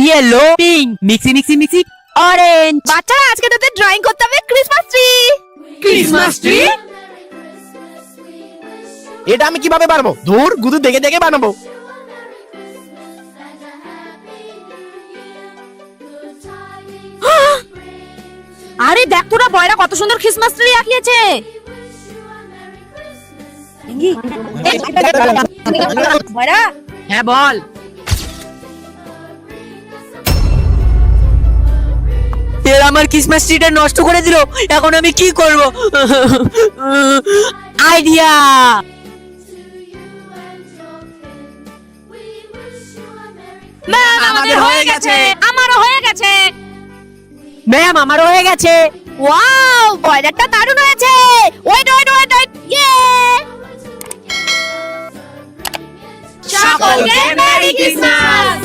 Yellow, pink, mixie orange. বাচ্চারা আজকে তোদের ড্রয়িং করতে হবে ক্রিসমাস ট্রি। Christmas tree? এটা আমি কিভাবে বানাবো? ধুর, গুদু দেখে দেখে বানাবো। আরে দেখ তোরা বয়রা কত সুন্দর ক্রিসমাস ট্রি আঁকিয়েছে। বয়রা, হ্যাঁ বল। এর আমার ক্রিসমাস ট্রিটা নষ্ট করে দিল, এখন আমি কি করব? আইডিয়া! ম্যাম আমাদের হয়ে গেছে। আমারও হয়ে গেছে। ম্যাম আমারও হয়ে গেছে। ওয়াও, বয়লারটা দারুণ হয়েছে। ওয়েট ওয়েট ওয়েট ওয়েট, ইয়ে! সকলকে মেরি ক্রিসমাস।